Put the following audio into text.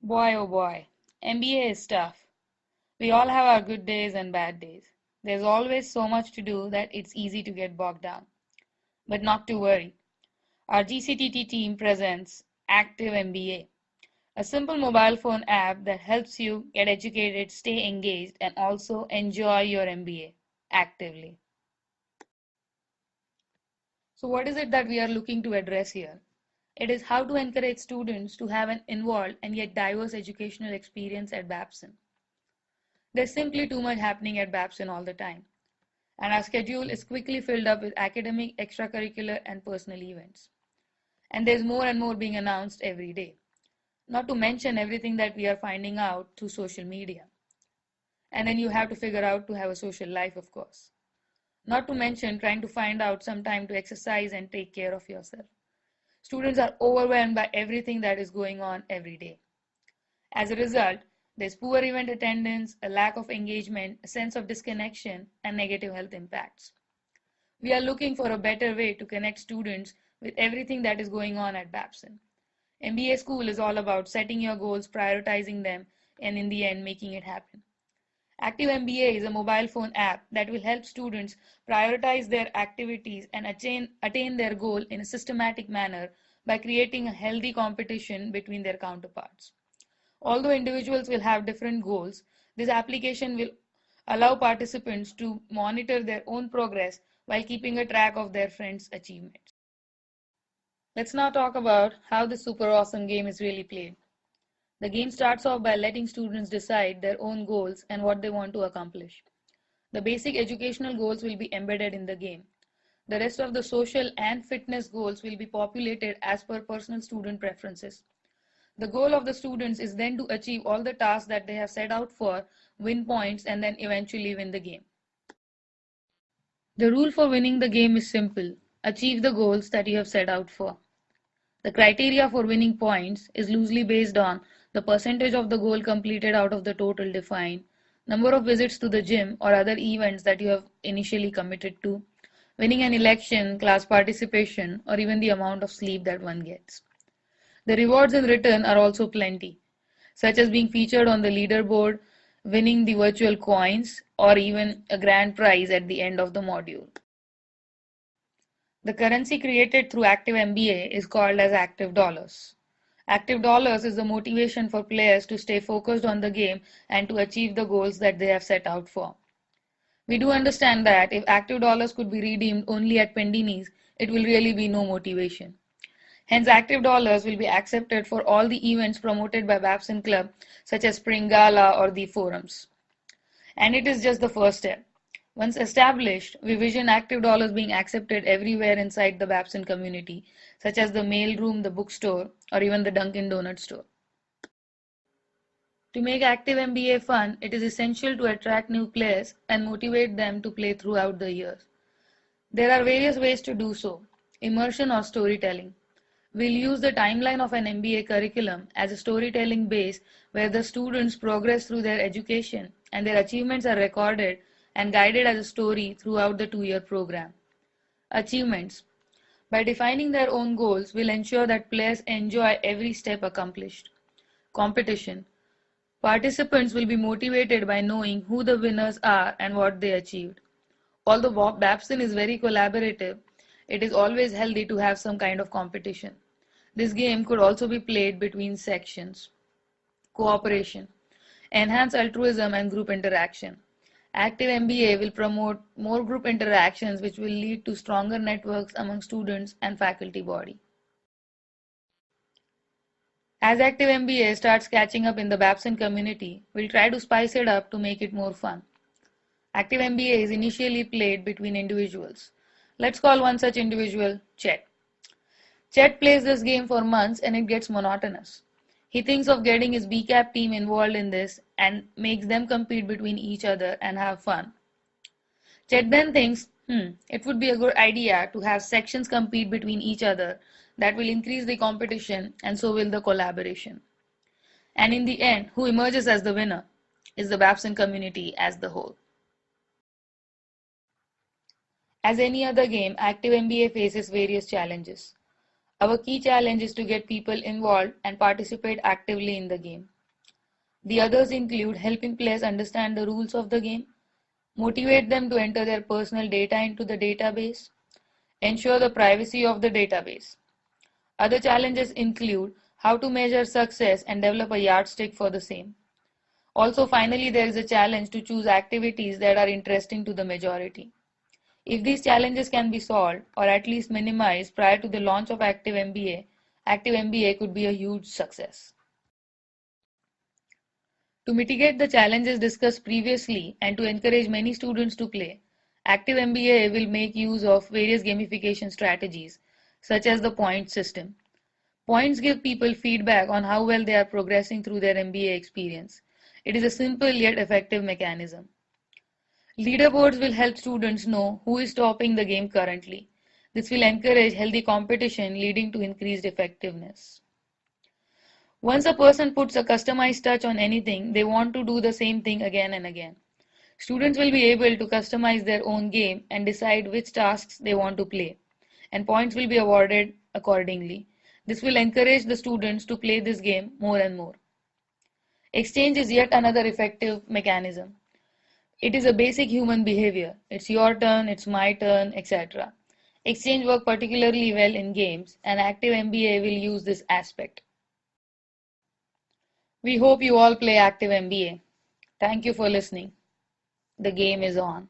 Boy, oh boy, MBA is tough. We all have our good days and bad days. There's always so much to do that it's easy to get bogged down. But not to worry. Our GCTT team presents Active MBA, a simple mobile phone app that helps you get educated, stay engaged, and also enjoy your MBA actively. So, what is it that we are looking to address here? It is how to encourage students to have an involved and yet diverse educational experience at Babson. There's simply too much happening at Babson all the time, and our schedule is quickly filled up with academic, extracurricular, and personal events. And there's more and more being announced every day, not to mention everything that we are finding out through social media. And then you have to figure out to have a social life, of course. Not to mention trying to find out some time to exercise and take care of yourself. Students are overwhelmed by everything that is going on every day. As a result, there's poor event attendance, a lack of engagement, a sense of disconnection, and negative health impacts. We are looking for a better way to connect students with everything that is going on at Babson. MBA School is all about setting your goals, prioritizing them, and in the end, making it happen. Active MBA is a mobile phone app that will help students prioritize their activities and attain their goal in a systematic manner by creating a healthy competition between their counterparts. Although individuals will have different goals, this application will allow participants to monitor their own progress while keeping a track of their friends' achievements. Let's now talk about how this super awesome game is really played. The game starts off by letting students decide their own goals and what they want to accomplish. The basic educational goals will be embedded in the game. The rest of the social and fitness goals will be populated as per personal student preferences. The goal of the students is then to achieve all the tasks that they have set out for, win points, and then eventually win the game. The rule for winning the game is simple: achieve the goals that you have set out for. The criteria for winning points is loosely based on the percentage of the goal completed out of the total defined, number of visits to the gym or other events that you have initially committed to, winning an election, class participation, or even the amount of sleep that one gets. The rewards in return are also plenty, such as being featured on the leaderboard, winning the virtual coins, or even a grand prize at the end of the module. The currency created through Active MBA is called as Active Dollars. Active Dollars is the motivation for players to stay focused on the game and to achieve the goals that they have set out for. We do understand that if Active Dollars could be redeemed only at Pendinis, it will really be no motivation. Hence, Active Dollars will be accepted for all the events promoted by Babson Club, such as Spring Gala or the forums. And it is just the first step. Once established, we vision Active Dollars being accepted everywhere inside the Babson community, such as the mailroom, the bookstore, or even the Dunkin' Donuts store. To make Active MBA fun, it is essential to attract new players and motivate them to play throughout the years. There are various ways to do so: immersion or storytelling. We'll use the timeline of an MBA curriculum as a storytelling base where the students progress through their education and their achievements are recorded and guided as a story throughout the 2-year program. Achievements. By defining their own goals, will ensure that players enjoy every step accomplished. Competition. Participants will be motivated by knowing who the winners are and what they achieved. Although Babson is very collaborative, it is always healthy to have some kind of competition. This game could also be played between sections. Cooperation. Enhance altruism and group interaction. Active MBA will promote more group interactions which will lead to stronger networks among students and faculty body. As Active MBA starts catching up in the Babson community, we'll try to spice it up to make it more fun. Active MBA is initially played between individuals. Let's call one such individual Chet. Chet plays this game for months and it gets monotonous. He thinks of getting his BCAP team involved in this and makes them compete between each other and have fun. Chet then thinks, it would be a good idea to have sections compete between each other. That will increase the competition and so will the collaboration. And in the end, who emerges as the winner is the Babson community as the whole. As any other game, Active MBA faces various challenges. Our key challenge is to get people involved and participate actively in the game. The others include helping players understand the rules of the game, motivate them to enter their personal data into the database, ensure the privacy of the database. Other challenges include how to measure success and develop a yardstick for the same. Also, finally, there is a challenge to choose activities that are interesting to the majority. If these challenges can be solved or at least minimized prior to the launch of Active MBA could be a huge success. To mitigate the challenges discussed previously and to encourage many students to play, Active MBA will make use of various gamification strategies, such as the points system. Points give people feedback on how well they are progressing through their MBA experience. It is a simple yet effective mechanism. Leaderboards will help students know who is topping the game currently. This will encourage healthy competition, leading to increased effectiveness. Once a person puts a customized touch on anything, they want to do the same thing again and again. Students will be able to customize their own game and decide which tasks they want to play, and points will be awarded accordingly. This will encourage the students to play this game more and more. Exchange is yet another effective mechanism. It is a basic human behavior. It's your turn, it's my turn, etc. Exchange work particularly well in games, and Active MBA will use this aspect. We hope you all play Active MBA. Thank you for listening. The game is on.